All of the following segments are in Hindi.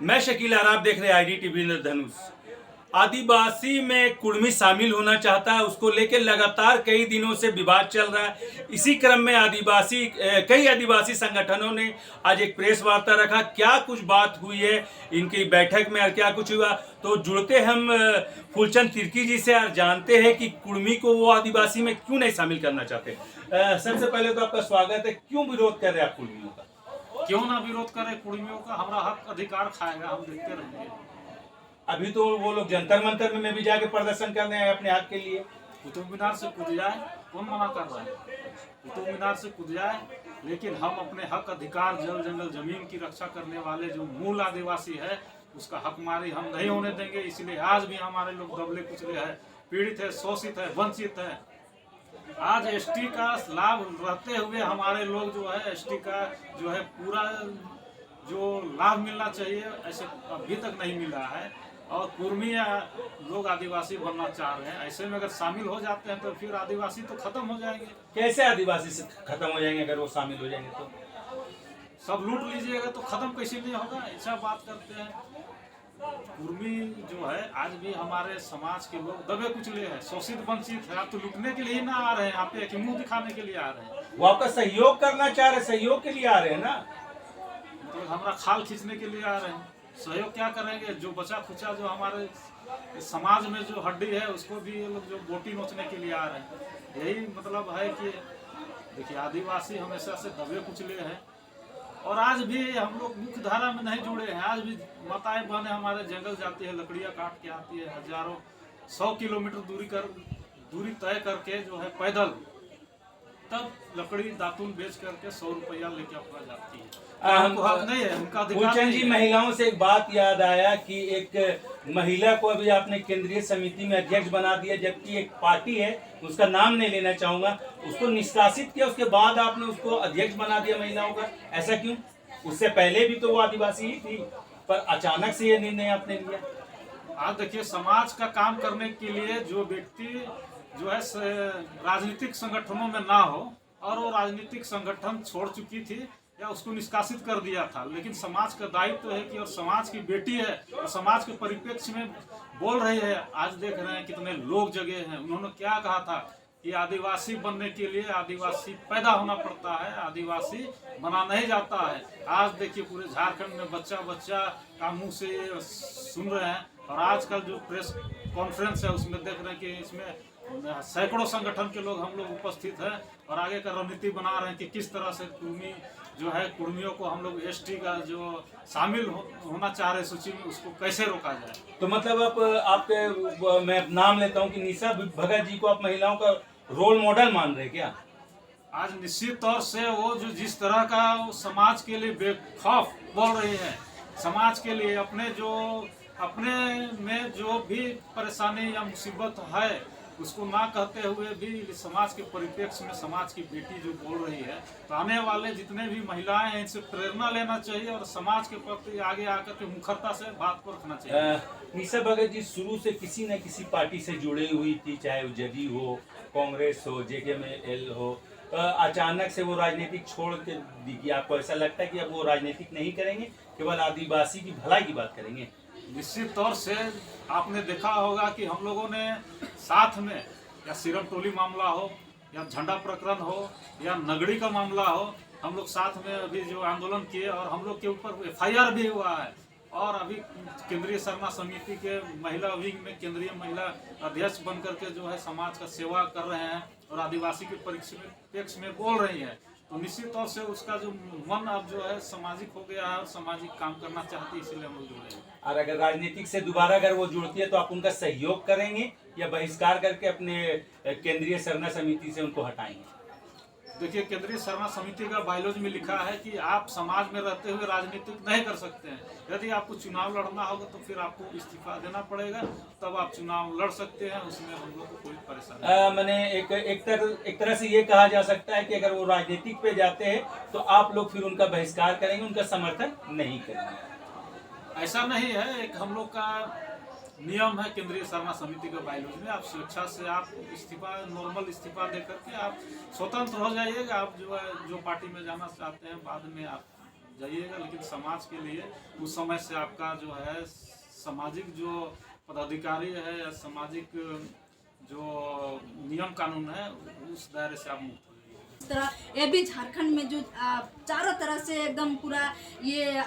मैं शकील आर, आप देख रहे हैं IDTV इंद्रधनुष। आदिवासी में कुर्मी शामिल होना चाहता है, उसको लेकर लगातार कई दिनों से विवाद चल रहा है। इसी क्रम में कई आदिवासी संगठनों ने आज एक प्रेस वार्ता रखा। क्या कुछ बात हुई है इनकी बैठक में और क्या कुछ हुआ, तो जुड़ते हम फूलचंद तिर्की जी से और जानते हैं कि कुर्मी को वो आदिवासी में क्यों नहीं शामिल करना चाहते। सबसे पहले तो आपका स्वागत है। क्यों विरोध कर रहे हैं आप कुर्मियों का? क्यों ना विरोध करे कुर्मियों का, हमारा हक अधिकार खाएगा, हम देखते रहेंगे। अभी तो वो लोग जंतर मंतर में भी जाके प्रदर्शन कर रहे हैं अपने हक के लिए। कुतुब मीनार से कूद जाए, कौन मना कर रहा है? कुतुब मीनार से कूद जाए, लेकिन हम अपने हक अधिकार, जल जंगल जमीन की रक्षा करने वाले जो मूल आदिवासी है उसका हक मारी हम नहीं होने देंगे। इसलिए आज भी हमारे लोग दबले कुचले हैं, पीड़ित है, शोषित है, वंचित है। आज एसटी का लाभ रहते हुए हमारे लोग जो है एसटी का जो है पूरा जो लाभ मिलना चाहिए ऐसे अभी तक नहीं मिला है। और कुर्मी लोग आदिवासी बनना चाह रहे हैं, ऐसे में अगर शामिल हो जाते हैं तो फिर आदिवासी तो खत्म हो जाएंगे। कैसे आदिवासी से खत्म हो जाएंगे अगर वो शामिल हो जाएंगे तो? सब लूट लीजिएगा तो खत्म कैसे नहीं होगा, ऐसा बात करते हैं। कुर्मी जो है आज भी हमारे समाज के लोग दबे कुचले हैं, शोषित वंचित है। आप तो लूटने के लिए ही ना आ रहे हैं, आप एक मुंह दिखाने के लिए आ रहे हैं। वो आपका सहयोग करना चाह रहे हैं, सहयोग के लिए आ रहे हैं ना। मतलब हमारा खाल खींचने के लिए आ रहे हैं। सहयोग क्या करेंगे? जो बचा खुचा जो हमारे समाज में जो हड्डी है उसको भी ये लोग जो बोटी नोचने के लिए आ रहे हैं। यही मतलब है कि देखिए आदिवासी हमेशा से दबे कुचले हैं और आज भी हम लोग मुख्य धारा में नहीं जुड़े हैं। आज भी माताएं बहनें हमारे जंगल जाती है, लकड़ियाँ काट के आती है, हजारों 100 किलोमीटर दूरी तय करके जो है पैदल, तब लकड़ी दातुन बेच करके 100 रुपया लेके अपना जाती है। हमको हक नहीं है, उनका अधिकार फूलचंद नहीं जी, है। महिलाओं से एक बात याद आया कि एक महिला को अभी आपने केंद्रीय समिति में अध्यक्ष बना दिया, जबकि एक पार्टी है, उसका नाम नहीं लेना चाहूंगा, उसको निष्कासित किया, उसके बाद आपने उसको अध्यक्ष बना दिया महिलाओं का। ऐसा क्यों? उससे पहले भी तो वो आदिवासी ही थी, पर अचानक से ये निर्णय आपने लिया। आज देखिए समाज का काम करने के लिए जो व्यक्ति जो है राजनीतिक संगठनों में ना हो और वो राजनीतिक संगठन छोड़ चुकी थी या उसको निष्कासित कर दिया था, लेकिन समाज का दायित्व है कि और समाज की बेटी है और समाज के परिप्रेक्ष्य में बोल रही है। आज देख रहे हैं कितने लोग जगे हैं। उन्होंने क्या कहा था कि आदिवासी बनने के लिए आदिवासी पैदा होना पड़ता है, आदिवासी बना नहीं जाता है। आज देखिए पूरे झारखंड में बच्चा बच्चा का मुंह से सुन रहे हैं और आजकल जो प्रेस कॉन्फ्रेंस है उसमें देख रहे हैं कि इसमें सैकड़ों संगठन के लोग हम लोग उपस्थित हैं और आगे का रणनीति बना रहे हैं कि किस तरह से कुर्मी जो है कुर्मियों को हम लोग एसटी का जो शामिल होना चाह रहे सूची में उसको कैसे रोका जाए। तो मतलब मैं नाम लेता हूँ कि निशा भगत जी को आप महिलाओं का रोल मॉडल मान रहे क्या? आज निश्चित तौर से वो जो जिस तरह का समाज के लिए बेखौफ बोल रही है, समाज के लिए अपने में जो भी परेशानी या मुसीबत है उसको ना कहते हुए भी समाज के परिप्रेक्ष्य में समाज की बेटी जो बोल रही है, तो आने वाले जितने भी महिलाएं हैं इनसे प्रेरणा लेना चाहिए और समाज के प्रति आगे आकर के मुखरता से बात को रखना चाहिए। निशा भगत जी शुरू से किसी न किसी पार्टी से जुड़ी हुई थी, चाहे वो जदयू हो, कांग्रेस हो, JKML हो। अचानक से वो राजनीतिक छोड़ के दी। आपको ऐसा लगता है कि अब वो राजनीतिक नहीं करेंगे, केवल आदिवासी की भलाई की बात करेंगे? निश्चित तौर से आपने देखा होगा कि हम लोगों ने साथ में या सिरम टोली मामला हो या झंडा प्रकरण हो या नगड़ी का मामला हो, हम लोग साथ में अभी जो आंदोलन किए और हम लोग के ऊपर FIR भी हुआ है। और अभी केंद्रीय सरना समिति के महिला विंग में केंद्रीय महिला अध्यक्ष बनकर के जो है समाज का सेवा कर रहे हैं और आदिवासी के परिप्रेक्ष्य में बोल रही है। तो निश्चित तौर से उसका जो मन अब जो है सामाजिक हो गया है और सामाजिक काम करना चाहती है, इसीलिए हम लोग जुड़े हैं। और अगर राजनीतिक से दोबारा अगर वो जुड़ती है तो आप उनका सहयोग करेंगे या बहिष्कार करके अपने केंद्रीय सरना समिति से उनको हटाएंगे? देखिए केंद्रीय सरना समिति का बायोलॉज में लिखा है कि आप समाज में रहते हुए राजनीतिक नहीं कर सकते हैं। यदि आपको चुनाव लड़ना होगा तो फिर आपको इस्तीफा देना पड़ेगा, तब आप चुनाव लड़ सकते हैं। उसमें हम लोग को कोई परेशानी मैंने एक तरह से ये कहा जा सकता है कि अगर वो राजनीतिक पे जाते हैं तो आप लोग फिर उनका बहिष्कार करेंगे, उनका समर्थन नहीं करेंगे। ऐसा नहीं है। एक हम लोग का नियम है केंद्रीय सरना समिति के बायलॉज में, आप स्वेच्छा से आप इस्तीफा, नॉर्मल इस्तीफा देकर के आप स्वतंत्र हो जाइएगा। आप जो है जो पार्टी में जाना चाहते हैं बाद में आप जाइएगा, लेकिन समाज के लिए उस समय से आपका जो है सामाजिक जो पदाधिकारी है या सामाजिक जो नियम कानून है उस दायरे से आप मुक्त हो जाइए। तरह ये भी झारखंड में जो चारों तरह से एकदम पूरा ये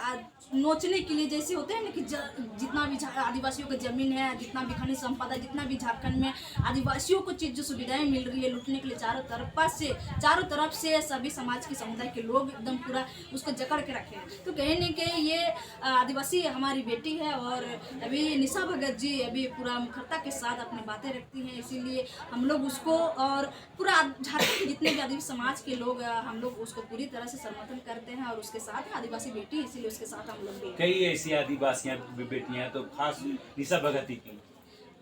नोचने के लिए जैसे होते हैं ना कि जितना भी आदिवासियों की जमीन है, जितना भी खनिज संपदा, जितना भी झारखंड में आदिवासियों को चीज़ जो सुविधाएं मिल रही है लूटने के लिए चारों तरफ से सभी समाज के समुदाय के लोग एकदम पूरा उसको जकड़ के रखे हैं। तो कहीं न कहीं ये आदिवासी हमारी बेटी है और अभी निशा भगत जी अभी पूरा मुखरता के साथ अपनी बातें रखती हैं, इसीलिए हम लोग उसको और पूरा झारखंड के जितने भी आदिवासी समाज के लोग हम लोग उसको पूरी तरह से समर्थन करते हैं और उसके साथ आदिवासी बेटी, इसीलिए उसके साथ हम लोग भी। कई ऐसी आदिवासियां बेटियां तो खास निशा भगत ही की।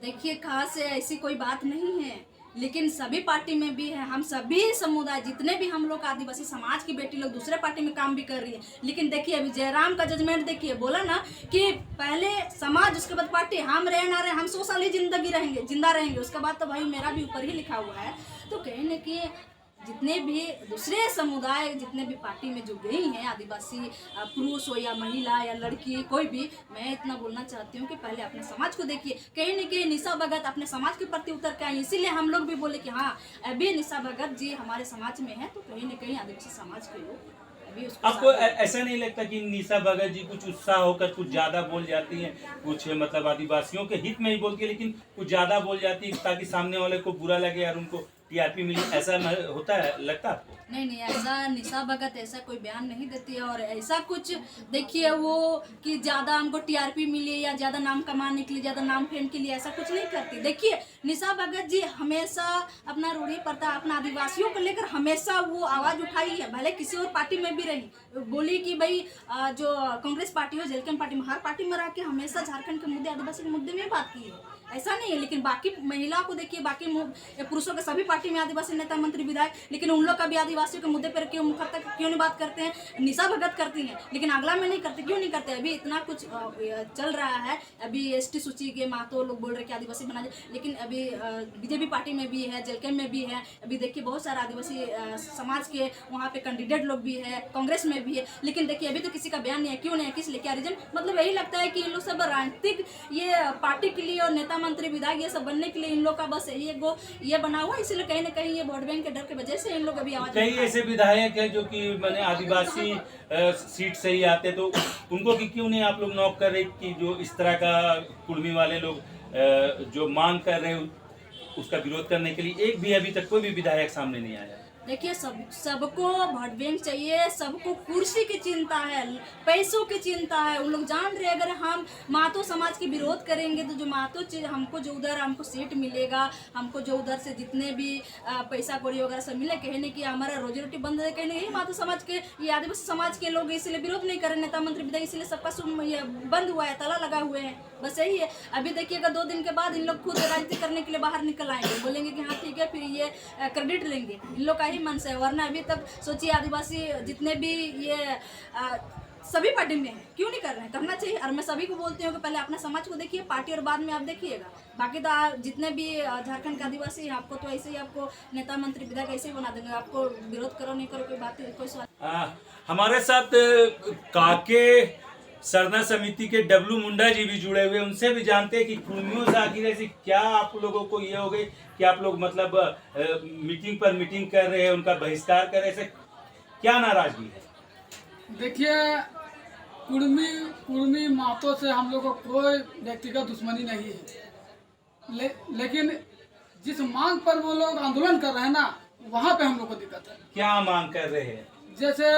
देखिए खास ऐसी कोई बात नहीं है, लेकिन सभी पार्टी में भी है, हम सभी समुदाय जितने भी हम लोग आदिवासी समाज की बेटी लोग दूसरे पार्टी में काम भी कर रही है। लेकिन देखिए अभी जयराम का जजमेंट देखिए, बोला ना कि पहले समाज उसके बाद पार्टी, हम रहे ना रहे हम 100 साल ही जिंदा रहेंगे, उसके बाद तो भाई मेरा भी ऊपर ही लिखा हुआ है। तो कहीं न कहीं जितने भी दूसरे समुदाय जितने भी पार्टी में जो गई हैं, आदिवासी पुरुष हो या महिला या लड़की कोई भी, मैं इतना बोलना चाहती हूँ कि पहले अपने समाज को देखिए। कहीं न कहीं निशा भगत अपने समाज के प्रति उतर के आई, इसीलिए हम लोग भी बोले कि हाँ अभी निशा भगत जी हमारे समाज में है, तो कहीं न कहीं आदिवासी समाज के लोग अभी उसको। आपको ऐसा नहीं लगता कि निशा भगत जी कुछ उत्साह होकर कुछ ज्यादा बोल जाती हैं, कुछ मतलब आदिवासियों के हित में ही बोलती है लेकिन कुछ ज्यादा बोल जाती है ताकि सामने वाले को बुरा लगे और उनको टीआरपी मिली, ऐसा होता है लगता है आपको? नहीं, ऐसा निशा भगत ऐसा कोई बयान नहीं देती है और ऐसा कुछ देखिए वो कि ज़्यादा हमको टीआरपी मिले या ज़्यादा नाम कमाने के लिए, ज़्यादा नाम फेम के लिए ऐसा कुछ नहीं करती। देखिए निशा भगत जी हमेशा अपना रूढ़ी प्रथा, अपना आदिवासियों को लेकर हमेशा वो आवाज़ उठाई है, भले किसी और पार्टी में भी रही, बोली कि भाई जो कांग्रेस पार्टी हो, जेलकम पार्टी में, हर पार्टी में रह के हमेशा झारखंड के मुद्दे, आदिवासी के मुद्दे में बात की है, ऐसा नहीं है। लेकिन बाकी महिला को देखिए, बाकी पुरुषों के सभी पार्टी में आदिवासी नेता, मंत्री, विधायक, लेकिन उन लोग का भी आदिवासियों के मुद्दे पर क्यों मुखर तक क्यों नहीं बात करते हैं? निशा भगत करती हैं, लेकिन अगला में नहीं करते, क्यों नहीं करते? अभी इतना कुछ चल रहा है, अभी एसटी सूची के महतो लोग बोल रहे कि आदिवासी बना जाए, लेकिन अभी बीजेपी पार्टी में भी है, जेलकेम में भी है, अभी देखिए बहुत सारे आदिवासी समाज के वहाँ पे कैंडिडेट लोग भी है, कांग्रेस में भी है, लेकिन देखिए अभी तो किसी का बयान नहीं है, क्यों नहीं है, किस लिए, क्या रीजन? मतलब यही लगता है कि इन लोग सब राजनीतिक ये पार्टी के लिए और नेता, मंत्री, विधायक ये सब बनने के लिए इन लोग का बस यही एक वो ये बना हुआ, इसलिए कहीं ना कहीं ये वोट बैंक के डर की वजह से इन लोग अभी आवाज। कई ऐसे विधायक हैं जो कि मैंने आदिवासी सीट से ही आते, तो उनको कि क्यों नहीं आप लोग नॉक कर रहे कि जो इस तरह का कुर्मी वाले लोग जो मांग कर रहे हैं उसका विरोध करने के लिए? एक भी अभी तक कोई भी विधायक सामने नहीं आया। देखिए सबको वोट बैंक चाहिए, सबको कुर्सी की चिंता है, पैसों की चिंता है। उन लोग जान रहे अगर हम महतो समाज के विरोध करेंगे तो जो महतो हमको जो उधर हमको सीट मिलेगा, हमको जो उधर से जितने भी पैसा कौड़ी वगैरह सब मिले, कहने की हमारा रोजी रोटी बंद है, कहने यही महतो समाज के, ये आदिवासी समाज के लोग इसलिए विरोध नहीं कर रहे, नेता, मंत्री, विधायक, इसलिए सबका ये बंद हुआ है, ताला लगा हुए हैं, बस यही है। अभी देखिएगा 2 दिन के बाद इन लोग खुद राजनीति करने के लिए बाहर निकल आएंगे, बोलेंगे कि हाँ ठीक है, फिर ये क्रेडिट लेंगे, इन लोग का ही मन से। वरना अभी तक सोचिए आदिवासी जितने भी ये सभी पार्टी में है, क्यों नहीं कर रहे हैं? करना चाहिए। और मैं सभी को बोलती हूँ कि पहले अपने समाज को देखिए, पार्टी और बाद में आप देखिएगा। बाकी तो जितने भी झारखंड के आदिवासी हैं, आपको तो ऐसे ही आपको नेता, मंत्री, विधायक ऐसे ही बना देंगे, आपको विरोध करो नहीं करो कोई बात, कोई सवाल। हमारे साथ काके सरना समिति के डब्लू मुंडा जी भी जुड़े हुए, उनसे भी जानते हैं कि कुर्मियों से आखिर ऐसी क्या आप लोगों को ये हो गई कि आप लोग मतलब मीटिंग पर मीटिंग कर रहे हैं, उनका बहिष्कार कर रहे हैं, ऐसे क्या नाराजगी है? देखिए कुर्मी महतो से हम लोग को कोई व्यक्तिगत दुश्मनी नहीं है, लेकिन जिस मांग पर वो लोग आंदोलन कर रहे हैं ना, वहाँ पे हम लोग को दिक्कत है। क्या मांग कर रहे हैं? जैसे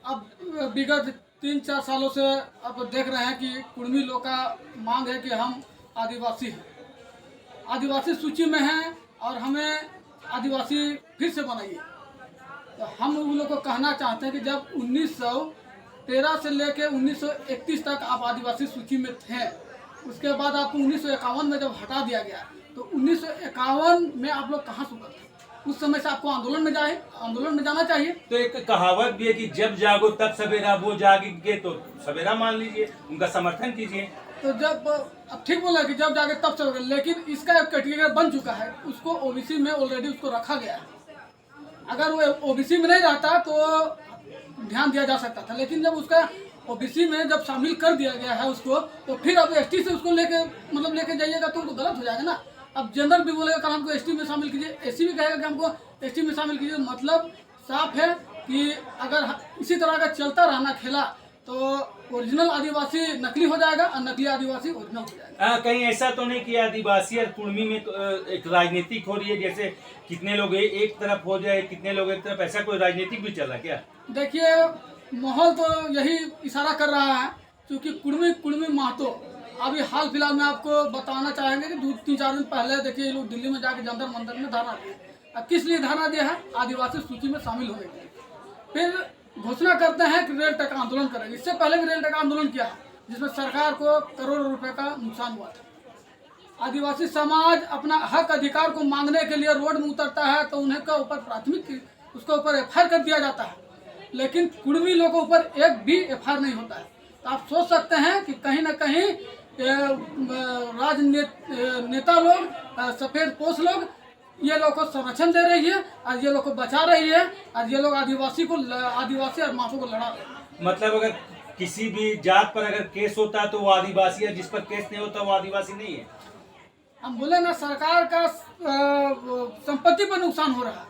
अब विगत 3-4 सालों से अब देख रहे हैं कि कुर्मी लोग का मांग है कि हम आदिवासी हैं, आदिवासी सूची में हैं और हमें आदिवासी फिर से बनाइए। तो हम उन लोग को कहना चाहते हैं कि जब 1913 से लेकर 1931 तक आप आदिवासी सूची में थे, उसके बाद आपको 1951 में जब हटा दिया गया, तो 1951 में आप लोग कहाँ सुधर थे? उस समय से आपको आंदोलन में जाना चाहिए। तो एक कहावत भी है कि जब जागो तब सवेरा, वो जागेंगे तो सवेरा मान लीजिए, उनका समर्थन कीजिए। तो जब अब ठीक बोला कि जब जागे तब सवेरा, लेकिन इसका एक कैटेगरी बन चुका है, उसको ओबीसी में ऑलरेडी उसको रखा गया है। अगर वो ओबीसी में नहीं रहता तो ध्यान दिया जा सकता था, लेकिन जब उसका ओबीसी में जब शामिल कर दिया गया है उसको, तो फिर अब एसटी से उसको लेके मतलब लेके जाइएगा तो गलत हो जाएगा ना। अब जनरल भी बोलेगा कल हमको एसटी में शामिल कीजिए, एससी भी कहेगा कि हमको एसटी में शामिल कीजिए। मतलब साफ है कि अगर इसी तरह का चलता रहना खेला तो ओरिजिनल आदिवासी नकली हो जाएगा और नकली आदिवासी ओरिजिनल हो जाएगा। कहीं ऐसा तो नहीं कि आदिवासी और कुर्मी में एक राजनीतिक हो रही है, जैसे कितने लोग एक तरफ हो जाए, कितने लोग एक तरफ, ऐसा कोई राजनीतिक भी चल रहा है क्या? देखिए माहौल तो यही इशारा कर रहा है, क्योंकि कुर्मी महतो अभी हाल फिलहाल में आपको बताना चाहेंगे कि 2-3-4 दिन पहले देखिए ये लोग दिल्ली में जाके जंतर मंतर में धरना दिए। अब किस लिए धरना दिया है? आदिवासी सूची में शामिल होने के लिए। फिर घोषणा करते हैं कि रेल टैक्स आंदोलन करेंगे। इससे पहले भी रेल टैक्स आंदोलन किया जिसमें सरकार को करोड़ों रुपए का नुकसान हुआ था। आदिवासी समाज अपना हक अधिकार को मांगने के लिए रोड में उतरता है तो उन्हें का ऊपर प्राथमिक उसके ऊपर एफआईआर कर दिया जाता है, लेकिन कुर्मी लोगों के ऊपर एक भी एफआईआर नहीं होता है। तो आप सोच सकते हैं कि कहीं ना कहीं राजनेता लोग, सफेद पोष लोग ये लोग को संरक्षण दे रही है और ये लोग को बचा रही है और ये लोग आदिवासी और माफों को लड़ा रहे हैं। मतलब अगर किसी भी जात पर अगर केस होता तो वो आदिवासी है, जिस पर केस नहीं होता वो आदिवासी नहीं है। हम बोले ना सरकार का संपत्ति पर नुकसान हो रहा है।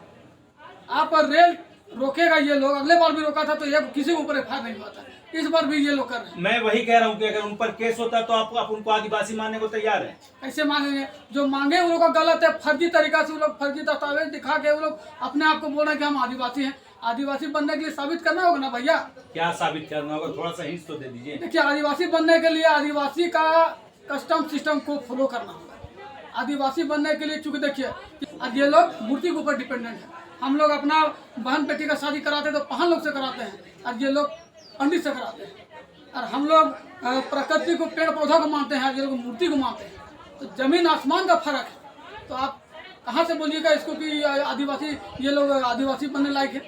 आप रेल रोकेगा ये लोग, अगले बार भी रोका था तो ये किसी के ऊपर एफआईआर नहीं हुआ था, इस बार भी ये लोग कर रहे हैं। मैं वही कह रहा हूँ कि अगर उन पर केस होता तो आप उनको आदिवासी मानने को तैयार है? कैसे मानेंगे? जो मांगे वो लोग का गलत है, फर्जी तरीका से वो लोग फर्जी दस्तावेज दिखा के वो लोग अपने आप को बोल रहे हैं कि हम आदिवासी हैं। आदिवासी बनने के लिए साबित करना होगा ना भैया। क्या साबित करना होगा? थोड़ा सा हिंट तो दे दीजिए। देखिए आदिवासी बनने के लिए आदिवासी का कस्टम सिस्टम को फॉलो करना होगा। आदिवासी बनने के लिए चूंकि देखिए अब ये लोग मूर्ति के ऊपर डिपेंडेंट है। हम लोग अपना बहन बेटी का शादी कराते तो पहन लोग से कराते हैं और ये लोग पंडित से कराते हैं। और हम लोग प्रकृति को, पेड़ पौधा को मानते हैं, ये लोग मूर्ति को मानते हैं। तो जमीन आसमान का फर्क है। तो आप कहाँ से बोलिएगा इसको कि आदिवासी, ये लोग आदिवासी बनने लायक है?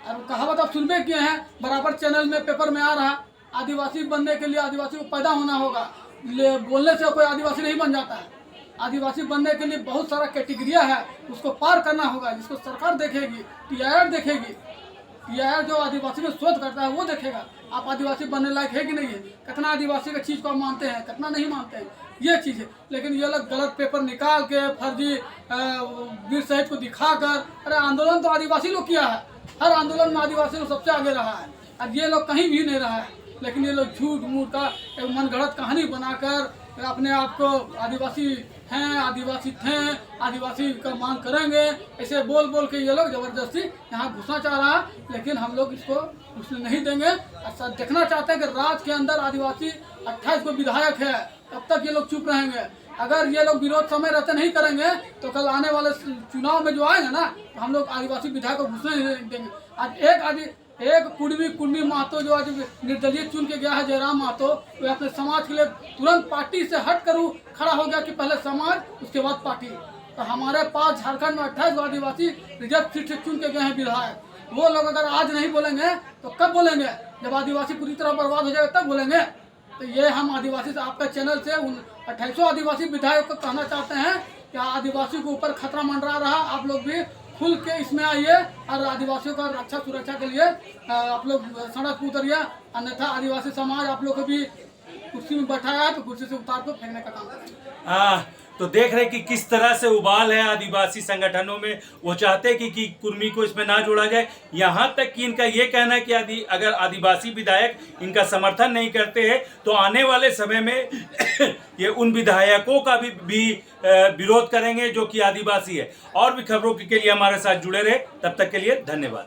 और कहावत आप सुनबे किए हैं, बराबर चैनल में पेपर में आ रहा है, आदिवासी बनने के लिए आदिवासी को पैदा होना होगा। बोलने से कोई आदिवासी नहीं बन जाता है। आदिवासी बनने के लिए बहुत सारा कैटेगरिया है, उसको पार करना होगा, जिसको सरकार देखेगी, टीआईआर देखेगी। टीआईआर जो आदिवासी में शोध करता है वो देखेगा आप आदिवासी बनने लायक है कि नहीं है, कितना आदिवासी का चीज़ को आप मानते हैं, कितना नहीं मानते हैं, ये चीज़ है। लेकिन ये लोग गलत पेपर निकाल के फर्जी वीर शहीद को दिखाकर, अरे आंदोलन तो आदिवासी लोग किया है, हर आंदोलन में आदिवासी लोग सबसे आगे रहा है और ये लोग कहीं भी नहीं रहा है। लेकिन ये लोग झूठ मूठ का एक मनगढ़ंत कहानी बनाकर अपने आप को आदिवासी हैं, आदिवासी थे, आदिवासी का मांग करेंगे, ऐसे बोल बोल के ये लोग जबरदस्ती यहाँ घुसना चाह रहा है। लेकिन हम लोग इसको घुसने नहीं देंगे। और देखना चाहते हैं कि राज्य के अंदर आदिवासी 28 को विधायक है, तब तक ये लोग चुप रहेंगे। अगर ये लोग विरोध समय रहते नहीं करेंगे तो कल आने वाले चुनाव में जो आएगा ना, तो हम लोग आदिवासी विधायक को घुसने नहीं देंगे। आज एक कुर्मी महतो जो आज निर्दलीय चुन के गया है, जयराम महतो, वो अपने समाज के लिए तुरंत पार्टी से हट कर खड़ा हो गया कि पहले समाज उसके बाद पार्टी। तो हमारे पास झारखंड में 28 आदिवासी रिजर्व सीट से चुन के गए हैं विधायक। वो लोग अगर आज नहीं बोलेंगे तो कब बोलेंगे? जब आदिवासी पूरी तरह बर्बाद हो जाएगा तब बोलेंगे। तो ये हम आदिवासी से, आपका चैनल से उन 28 आदिवासी विधायक को कहना चाहते हैं कि आदिवासी के ऊपर खतरा मंडरा रहा, आप लोग भी खुल के इसमें आइए और आदिवासियों का रक्षा सुरक्षा के लिए आप लोग सड़क पर उतरिए, अन्यथा आदिवासी समाज आप लोग को भी कुर्सी में बैठाया है तो कुर्सी से उतार कर फेंकने का काम करेंगे। तो देख रहे कि किस तरह से उबाल है आदिवासी संगठनों में। वो चाहते हैं कि कुर्मी को इसमें ना जोड़ा जाए। यहाँ तक कि इनका ये कहना है कि अगर आदिवासी विधायक इनका समर्थन नहीं करते हैं तो आने वाले समय में ये उन विधायकों का भी विरोध करेंगे जो कि आदिवासी है। और भी खबरों के लिए हमारे साथ जुड़े रहे। तब तक के लिए धन्यवाद।